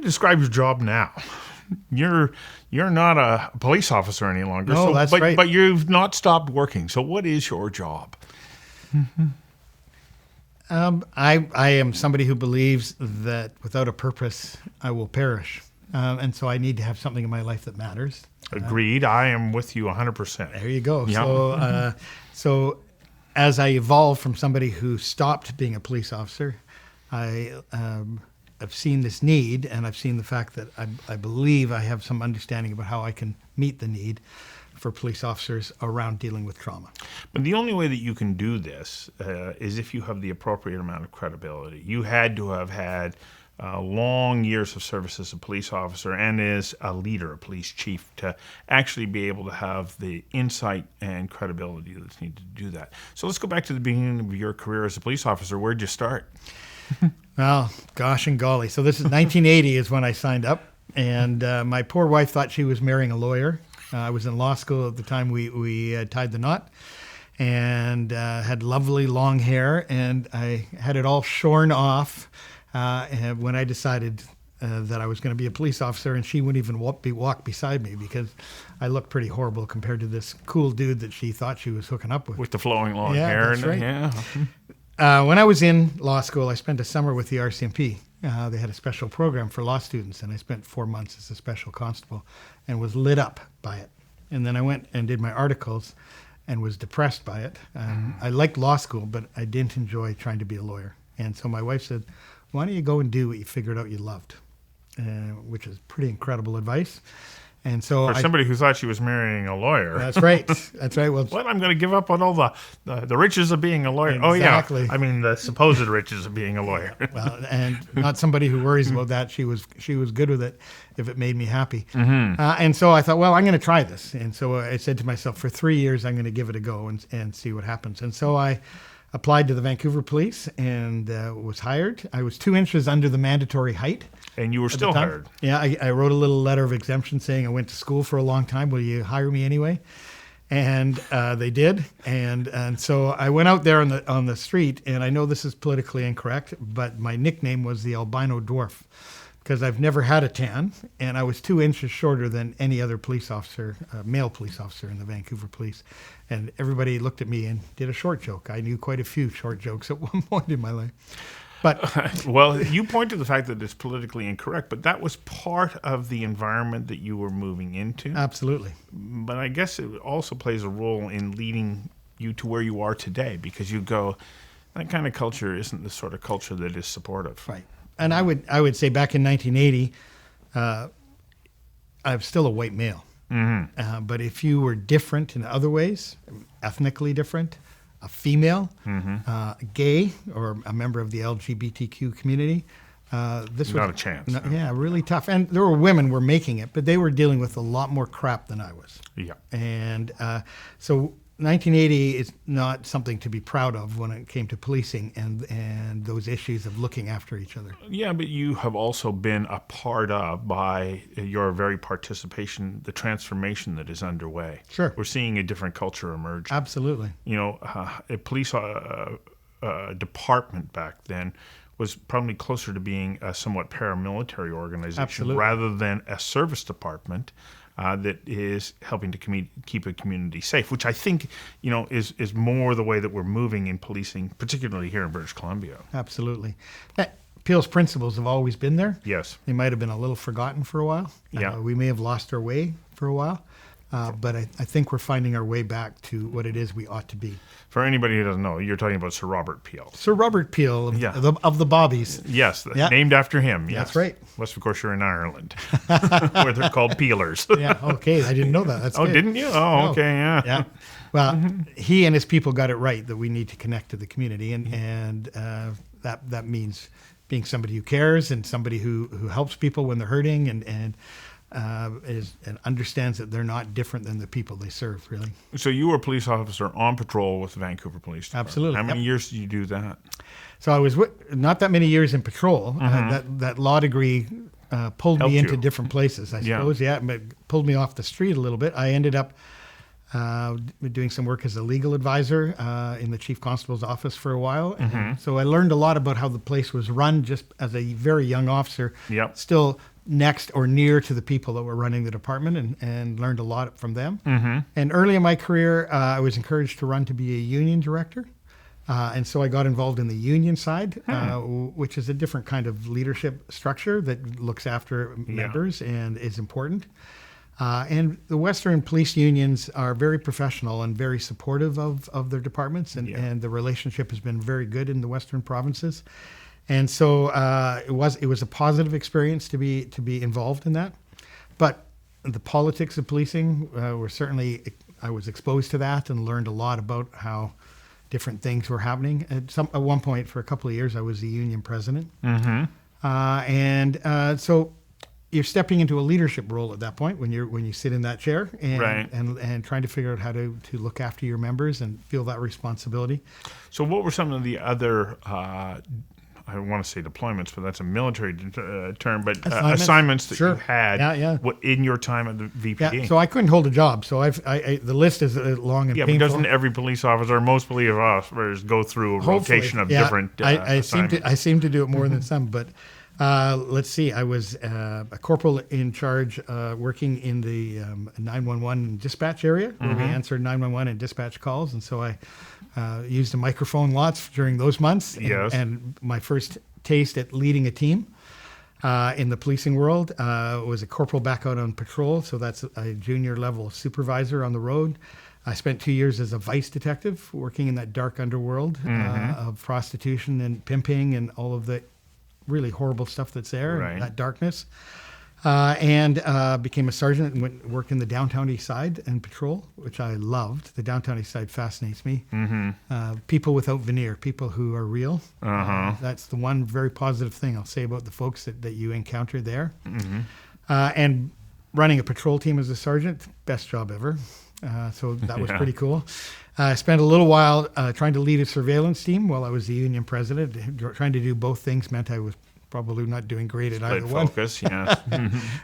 describe your job now? You're not a police officer any longer. No, that's right. But you've not stopped working. So what is your job? I am somebody who believes that without a purpose, I will perish. And so I need to have something in my life that matters. Agreed. I am with you 100%. There you go. Yeah. So as I evolved from somebody who stopped being a police officer, I've seen this need, and I've seen the fact that I believe I have some understanding about how I can meet the need for police officers around dealing with trauma. But the only way that you can do this is if you have the appropriate amount of credibility. You had to have had long years of service as a police officer and as a leader, a police chief, to actually be able to have the insight and credibility that's needed to do that. So let's go back to the beginning of your career as a police officer. Where'd you start? Well, gosh and golly. So this is 1980 is when I signed up, and my poor wife thought she was marrying a lawyer. I was in law school at the time we tied the knot, and had lovely long hair, and I had it all shorn off when I decided that I was going to be a police officer, and she wouldn't even walk beside me because I looked pretty horrible compared to this cool dude that she thought she was hooking up with. With the flowing long hair. That's right. Yeah. When I was in law school, I spent a summer with the RCMP. They had a special program for law students, and I spent 4 months as a special constable and was lit up by it. And then I went and did my articles and was depressed by it. I liked law school, but I didn't enjoy trying to be a lawyer. And so my wife said, why don't you go and do what you figured out you loved? Which is pretty incredible advice. And so For somebody who thought she was marrying a lawyer. That's right. That's right. Well, what? I'm going to give up on all the riches of being a lawyer. Exactly. Oh, yeah. I mean, the supposed riches of being a lawyer. Well, and not somebody who worries about that. She was good with it if it made me happy. Mm-hmm. And so I thought, well, I'm going to try this. And so I said to myself, for 3 years, I'm going to give it a go and see what happens. And so I applied to the Vancouver Police and was hired. I was 2 inches under the mandatory height. And you were still hired. Yeah, I wrote a little letter of exemption saying I went to school for a long time. Will you hire me anyway? And they did. And so I went out there on the street, and I know this is politically incorrect, but my nickname was the albino dwarf because I've never had a tan, and I was 2 inches shorter than any other police officer, male police officer in the Vancouver Police. And everybody looked at me and did a short joke. I knew quite a few short jokes at one point in my life. But well, you point to the fact that it's politically incorrect, but that was part of the environment that you were moving into. Absolutely. But I guess it also plays a role in leading you to where you are today, because you go, that kind of culture isn't the sort of culture that is supportive. Right. And I would say back in 1980, I'm still a white male. Mm-hmm. But if you were different in other ways, ethnically different, a female, gay, or a member of the LGBTQ community, this was not a chance. Yeah, really tough. And there were women who were making it, but they were dealing with a lot more crap than I was. Yeah. And so 1980 is not something to be proud of when it came to policing and those issues of looking after each other. Yeah, but you have also been a part of, by your very participation, the transformation that is underway. Sure. We're seeing a different culture emerge. Absolutely. You know, a police department back then was probably closer to being a somewhat paramilitary organization. Absolutely. Rather than a service department that is helping to keep a community safe, which I think, you know, is more the way that we're moving in policing, particularly here in British Columbia. Absolutely. Peel's principles have always been there. Yes. They might have been a little forgotten for a while. Yeah. We may have lost our way for a while. But I think we're finding our way back to what it is we ought to be. For anybody who doesn't know, you're talking about Sir Robert Peel. Sir Robert Peel of the Bobbies. Yes, named after him. Yes. That's right. Unless, of course, you're in Ireland, where they're called peelers. Yeah, okay. I didn't know that. That's good. Didn't you? Oh, no. Okay, yeah. Yeah. Well, he and his people got it right that we need to connect to the community, and that means being somebody who cares and somebody who helps people when they're hurting and understands that they're not different than the people they serve, really. So you were a police officer on patrol with the Vancouver Police Department. Absolutely. How many years did you do that? So I was not that many years in patrol. That law degree pulled Helped me into you. different places, I suppose. Yeah, but pulled me off the street a little bit. I ended up doing some work as a legal advisor in the chief constable's office for a while. So I learned a lot about how the place was run just as a very young officer. Yep. Still next or near to the people that were running the department and learned a lot from them. And early in my career, I was encouraged to run to be a union director. And so I got involved in the union side, which is a different kind of leadership structure that looks after members and is important. And the Western police unions are very professional and very supportive of their departments, and the relationship has been very good in the Western provinces. And so it was a positive experience to be involved in that. But the politics of policing were certainly, I was exposed to that and learned a lot about how different things were happening. At one point, for a couple of years, I was the union president. So you're stepping into a leadership role at that point when you sit in that chair and trying to figure out how to look after your members and feel that responsibility. So what were some of the other I don't want to say deployments, but that's a military term, but assignments that you had in your time at the VPD? Yeah, so I couldn't hold a job. So the list is long and painful. But doesn't every police officer, or most police officers, go through a rotation of different assignments? I seem to do it more than some, but let's see. I was a corporal in charge working in the 911 dispatch area where we answered 911 and dispatch calls. And so I used a microphone lots during those months. And my first taste at leading a team in the policing world was a corporal back out on patrol. So that's a junior level supervisor on the road. I spent 2 years as a vice detective working in that dark underworld of prostitution and pimping and all of the really horrible stuff that's there, that darkness. And became a sergeant and worked in the downtown east side and patrol, which I loved. The downtown east side fascinates me. People without veneer, people who are real. That's the one very positive thing I'll say about the folks that you encounter there. And running a patrol team as a sergeant, best job ever. So that was pretty cool. I spent a little while trying to lead a surveillance team while I was the union president. Trying to do both things meant I was probably not doing great at either one. Focus, yes.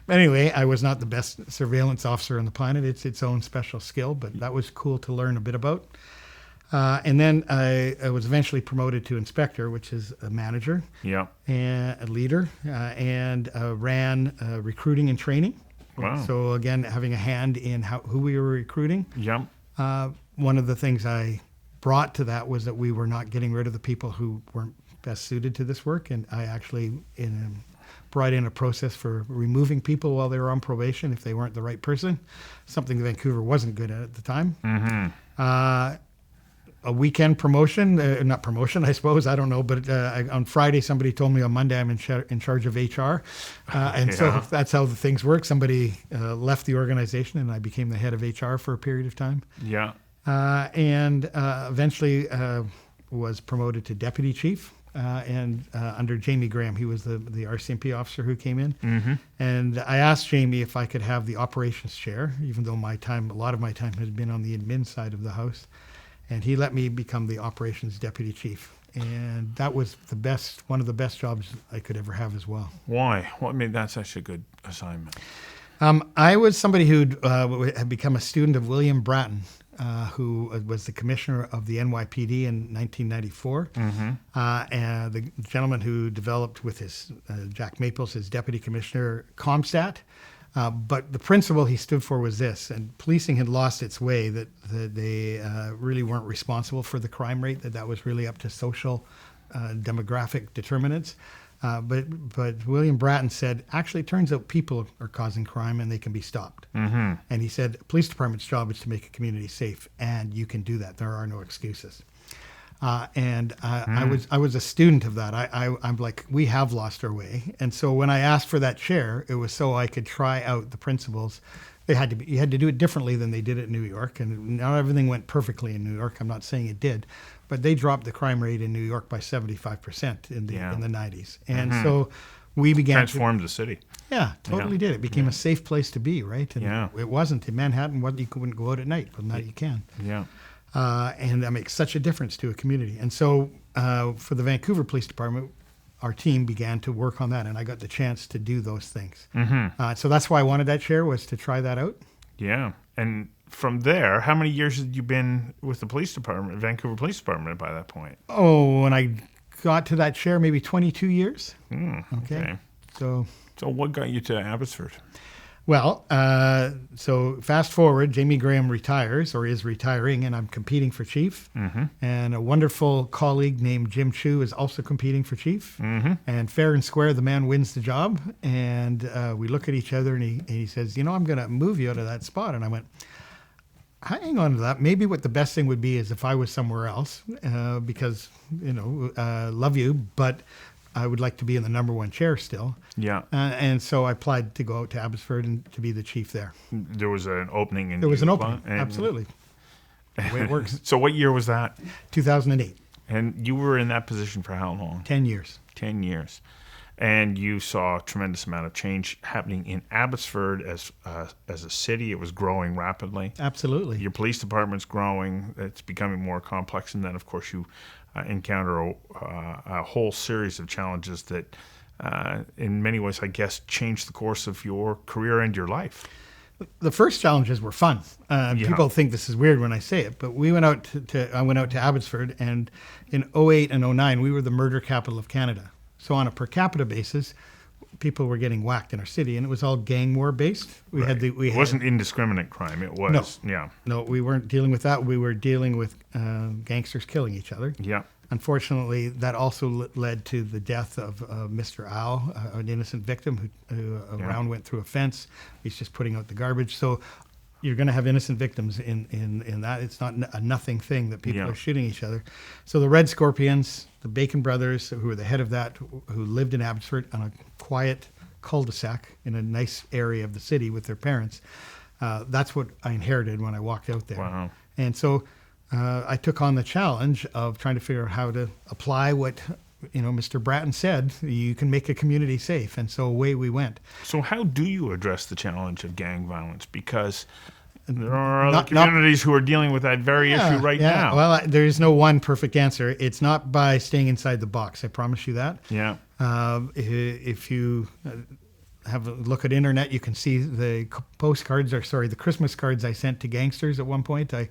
Anyway, I was not the best surveillance officer on the planet. It's its own special skill, but that was cool to learn a bit about. And then I was eventually promoted to inspector, which is a manager, and a leader, and ran recruiting and training. Wow. So again, having a hand in who we were recruiting. One of the things I brought to that was that we were not getting rid of the people who weren't best suited to this work, and I actually brought in a process for removing people while they were on probation if they weren't the right person, something Vancouver wasn't good at the time. A weekend promotion, not promotion, I suppose, I don't know, but on Friday somebody told me on Monday I'm in charge of HR, so that's how the things work. Somebody left the organization and I became the head of HR for a period of time. And eventually was promoted to deputy chief. And under Jamie Graham, he was the RCMP officer who came in. And I asked Jamie if I could have the operations chair, even though a lot of my time had been on the admin side of the house. And he let me become the operations deputy chief. And that was one of the best jobs I could ever have as well. Why? What made that such a good assignment? I was somebody who had become a student of William Bratton, who was the commissioner of the NYPD in 1994. And the gentleman who developed with his Jack Maples, his deputy commissioner, ComStat. But the principle he stood for was this, and policing had lost its way, that they really weren't responsible for the crime rate, that was really up to social demographic determinants. But William Bratton said, actually, it turns out people are causing crime and they can be stopped. And he said, police department's job is to make a community safe, and you can do that. There are no excuses. I was a student of that. I'm like, we have lost our way. And so when I asked for that chair, it was so I could try out the principles. You had to do it differently than they did it in New York. And not everything went perfectly in New York. I'm not saying it did. But they dropped the crime rate in New York by 75% in the 90s. And so we began transformed the city. Yeah, totally did. It became a safe place to be, right? And it wasn't. In Manhattan, you couldn't go out at night, but now you can. And that makes such a difference to a community. And so for the Vancouver Police Department, our team began to work on that, and I got the chance to do those things. So that's why I wanted that chair, was to try that out. And from there, how many years had you been with the police department, Vancouver Police Department, by that point? Oh, when I got to that chair, maybe 22 years. Okay. So what got you to Abbotsford? Well, so fast forward, Jamie Graham retires or is retiring, and I'm competing for chief. Mm-hmm. And a wonderful colleague named Jim Chu is also competing for chief. Mm-hmm. And fair and square, the man wins the job. And we look at each other, and he says, I'm going to move you out of that spot. And I went, hang on to that. Maybe what the best thing would be is if I was somewhere else, because, love you, but I would like to be in the number one chair still. Yeah. And so I applied to go out to Abbotsford and to be the chief there. There was an opening. And There was an opening, absolutely. The way it works. So what year was that? 2008. And you were in that position for how long? 10 years. 10 years. And you saw a tremendous amount of change happening in Abbotsford as a city. It was growing rapidly. Absolutely. Your police department's growing. It's becoming more complex. And then, of course, you encounter a whole series of challenges that, in many ways, I guess, changed the course of your career and your life. The first challenges were fun. People think this is weird when I say it, but I went out to Abbotsford, and in 2008 and 2009, we were the murder capital of Canada. So on a per capita basis, people were getting whacked in our city, and it was all gang war based. It wasn't indiscriminate crime. It was. No, we weren't dealing with that. We were dealing with gangsters killing each other. Yeah. Unfortunately, that also led to the death of Mr. Al, an innocent victim who a round went through a fence. He's just putting out the garbage. So you're going to have innocent victims in that. It's not a nothing thing that people are shooting each other. So the Red Scorpions, the Bacon brothers, who were the head of that, who lived in Abbotsford on a quiet cul-de-sac in a nice area of the city with their parents, that's what I inherited when I walked out there. Wow. And so I took on the challenge of trying to figure out how to apply what Mr. Bratton said. You can make a community safe, and so away we went. So how do you address the challenge of gang violence? Because there are other communities who are dealing with that very issue right now. Well, there is no one perfect answer. It's not by staying inside the box. I promise you that. Yeah. If you have a look at internet, you can see the the Christmas cards I sent to gangsters at one point. I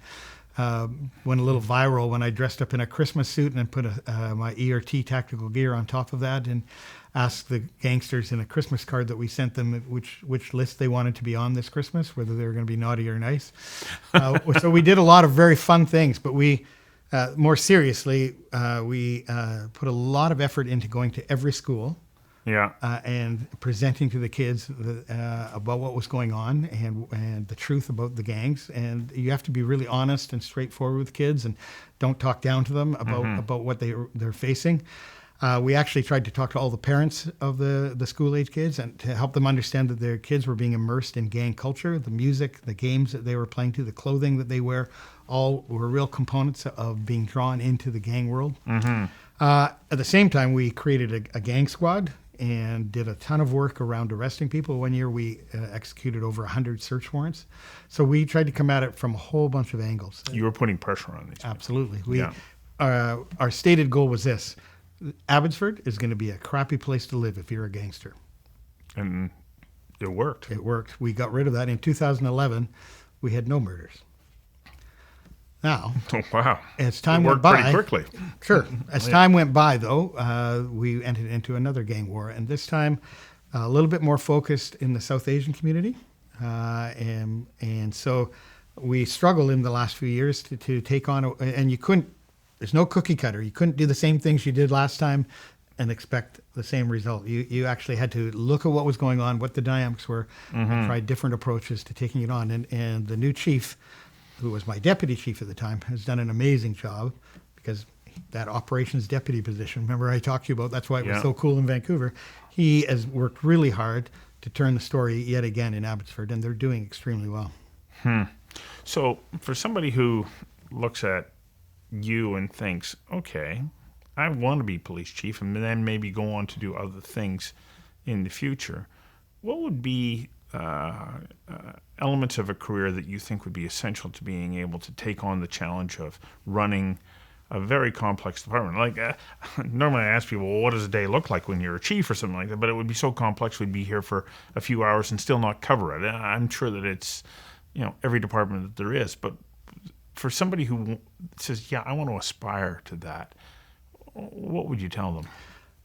went a little viral when I dressed up in a Christmas suit and put my ERT tactical gear on top of that and asked the gangsters in a Christmas card that we sent them which list they wanted to be on this Christmas, whether they were going to be naughty or nice. So we did a lot of very fun things, but we, more seriously, we put a lot of effort into going to every school. Yeah. And presenting to the kids about what was going on and the truth about the gangs. And you have to be really honest and straightforward with kids and don't talk down to them about what they're facing. We actually tried to talk to all the parents of the school-age kids and to help them understand that their kids were being immersed in gang culture, the music, the games that they were playing to, the clothing that they wear, all were real components of being drawn into the gang world. Mm-hmm. At the same time, we created a gang squad and did a ton of work around arresting people. One year we executed over 100 search warrants. So we tried to come at it from a whole bunch of angles. You were putting pressure on these people. Absolutely. Our stated goal was this: Abbotsford is going to be a crappy place to live if you're a gangster. And it worked. It worked. We got rid of that. In 2011, we had no murders. Now, wow. As time went by, pretty quickly. Sure. As time went by, though, we entered into another gang war, and this time a little bit more focused in the South Asian community, and so we struggled in the last few years to take on. And you couldn't. There's no cookie cutter. You couldn't do the same things you did last time and expect the same result. You actually had to look at what was going on, what the dynamics were, and try different approaches to taking it on. And the new chief, who was my deputy chief at the time, has done an amazing job, because that operations deputy position, remember I talked to you about, that's why it was so cool in Vancouver. He has worked really hard to turn the story yet again in Abbotsford, and they're doing extremely well. So for somebody who looks at you and thinks, okay, I want to be police chief and then maybe go on to do other things in the future, what would be elements of a career that you think would be essential to being able to take on the challenge of running a very complex department? Like normally I ask people, well, what does a day look like when you're a chief or something like that? But it would be so complex we'd be here for a few hours and still not cover it. I'm sure that it's, every department that there is. But for somebody who says, yeah, I want to aspire to that, what would you tell them?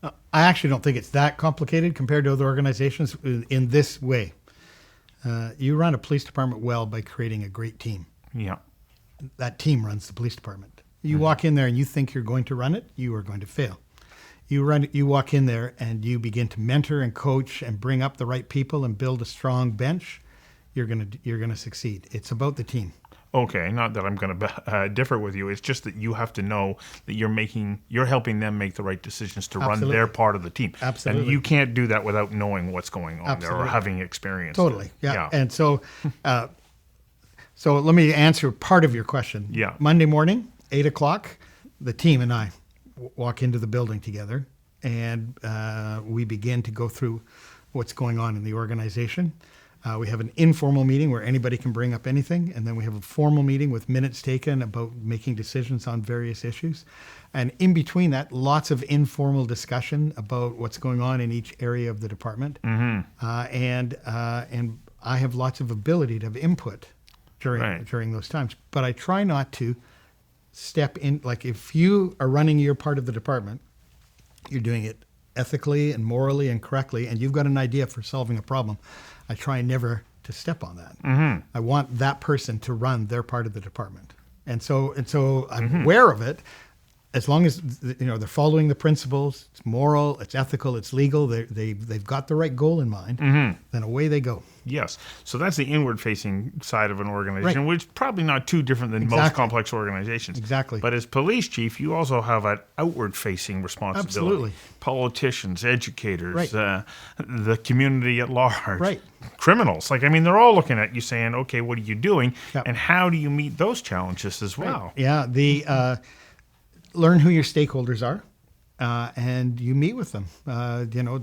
I actually don't think it's that complicated compared to other organizations in this way. You run a police department well by creating a great team. Yeah. That team runs the police department. You walk in there and you think you're going to run it, you are going to fail. You walk in there and you begin to mentor and coach and bring up the right people and build a strong bench, you're gonna succeed. It's about the team. Okay, not that I'm going to differ with you. It's just that you have to know that you're helping them make the right decisions to run their part of the team. Absolutely. And you can't do that without knowing what's going on there Absolutely. or having experience. Totally. Yeah. And so, so let me answer part of your question. Yeah. Monday morning, 8:00, the team and I walk into the building together, and we begin to go through what's going on in the organization. We have an informal meeting where anybody can bring up anything, and then we have a formal meeting with minutes taken about making decisions on various issues. And in between that, lots of informal discussion about what's going on in each area of the department. And I have lots of ability to have input during those times. But I try not to step in. Like, if you are running your part of the department, you're doing it ethically and morally and correctly, and you've got an idea for solving a problem, I try never to step on that. I want that person to run their part of the department. And so I'm aware of it. As long as they're following the principles, it's moral, it's ethical, it's legal, they've got the right goal in mind, then away they go. Yes. So that's the inward-facing side of an organization, which is probably not too different than most complex organizations. Exactly. But as police chief, you also have an outward-facing responsibility. Absolutely. Politicians, educators, Right. The community at large, Right. criminals. They're all looking at you saying, okay, what are you doing? Yep. And how do you meet those challenges as well? Yeah. Learn who your stakeholders are, and you meet with them.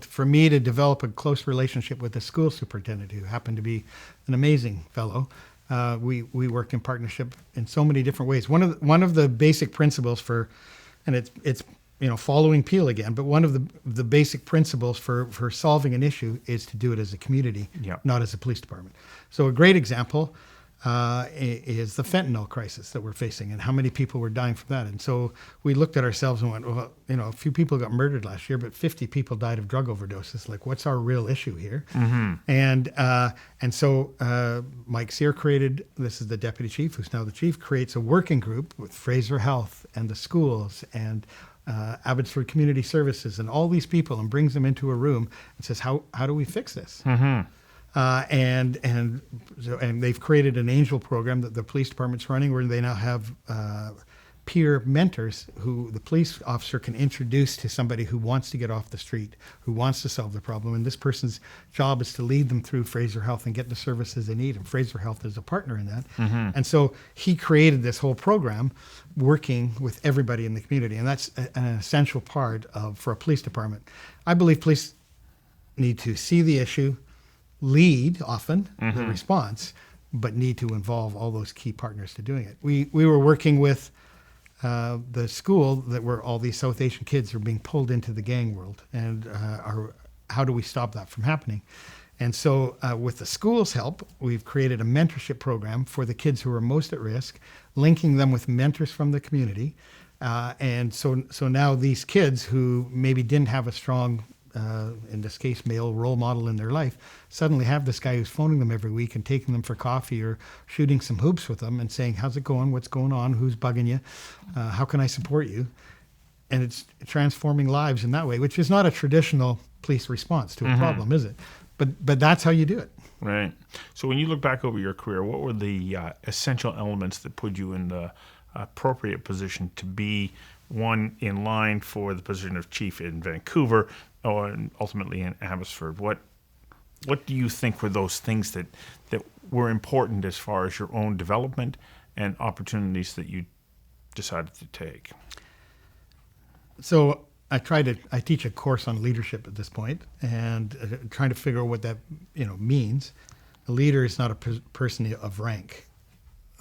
For me to develop a close relationship with the school superintendent, who happened to be an amazing fellow, we worked in partnership in so many different ways. One of the basic principles and it's following Peel again, but one of the basic principles for solving an issue is to do it as a community, not as a police department. So a great example is the fentanyl crisis that we're facing, and how many people were dying from that. And so we looked at ourselves and went, well, a few people got murdered last year, but 50 people died of drug overdoses. Like, what's our real issue here? And so Mike Sear created, this is the deputy chief, who's now the chief, creates a working group with Fraser Health and the schools and Abbotsford Community Services and all these people, and brings them into a room and says, how do we fix this? And they've created an angel program that the police department's running, where they now have peer mentors who the police officer can introduce to somebody who wants to get off the street, who wants to solve the problem. And this person's job is to lead them through Fraser Health and get the services they need. And Fraser Health is a partner in that. And so he created this whole program working with everybody in the community. And that's an essential part for a police department. I believe police need to see the issue, lead often the response, but need to involve all those key partners to doing it. We were working with the school that where all these South Asian kids are being pulled into the gang world, and how do we stop that from happening? And so with the school's help, we've created a mentorship program for the kids who are most at risk, linking them with mentors from the community. And so now these kids who maybe didn't have a strong in this case, male role model in their life, suddenly have this guy who's phoning them every week and taking them for coffee or shooting some hoops with them and saying, how's it going? What's going on? Who's bugging you? How can I support you? And it's transforming lives in that way, which is not a traditional police response to a problem, is it? But that's how you do it. Right. So when you look back over your career, what were the essential elements that put you in the appropriate position to be one in line for the position of chief in Vancouver, and ultimately in Abbotsford? What do you think were those things that were important as far as your own development and opportunities that you decided to take? So I teach a course on leadership at this point, and trying to figure out what that means. A leader is not a person of rank.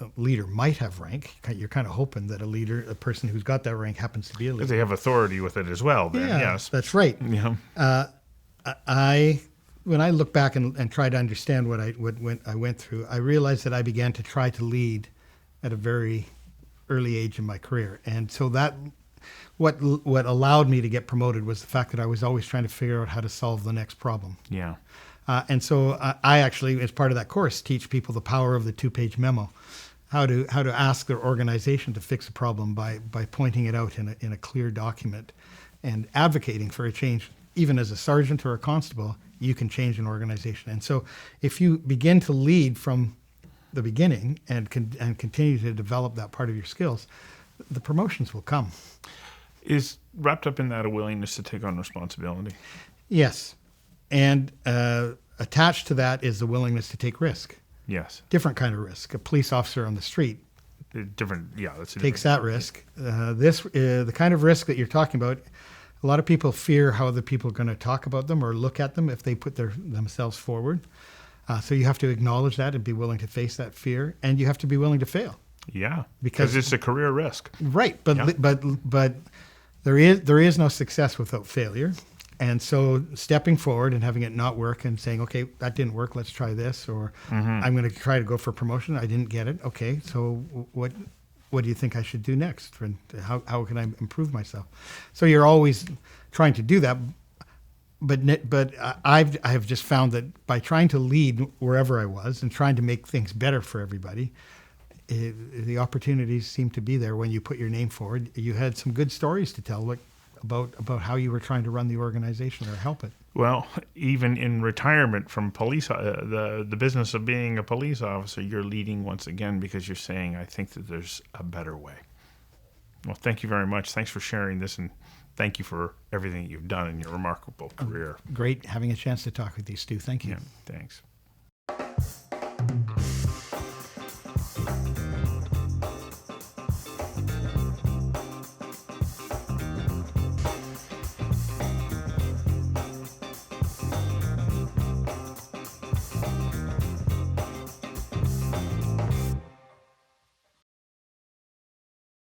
A leader might have rank. You're kind of hoping that a person who's got that rank, happens to be a leader. Because they have authority with it as well, then, yes. That's right. Yeah. When I look back and try to understand what I went through, I realized that I began to try to lead at a very early age in my career. And so that what allowed me to get promoted was the fact that I was always trying to figure out how to solve the next problem. Yeah. And so I actually, as part of that course, teach people the power of the 2-page memo, how to ask their organization to fix a problem by pointing it out in a clear document, and advocating for a change. Even as a sergeant or a constable, you can change an organization. And so if you begin to lead from the beginning and continue to develop that part of your skills, the promotions will come. Is wrapped up in that a willingness to take on responsibility? Yes. And attached to that is the willingness to take risk. Yes. Different kind of risk. A police officer on the street Different, yeah. That's a takes different, that risk. The kind of risk that you're talking about, a lot of people fear how other people are going to talk about them or look at them if they put themselves forward. So you have to acknowledge that and be willing to face that fear, and you have to be willing to fail. Yeah, Because- because it's a career risk. Right, but Yeah. but there is no success without failure, and so stepping forward and having it not work and saying, okay, that didn't work, let's try this, or I'm going to try to go for promotion, I didn't get it, okay, so what do you think I should do next, and how can I improve myself? So you're always trying to do that, but I have just found that by trying to lead wherever I was and trying to make things better for everybody, the opportunities seem to be there when you put your name forward. You had some good stories to tell about how you were trying to run the organization or help it. Well, even in retirement from police, the business of being a police officer, you're leading once again because you're saying, I think that there's a better way. Well, thank you very much. Thanks for sharing this, and thank you for everything you've done in your remarkable career. Great having a chance to talk with you, Stu. Thank you. Yeah, thanks.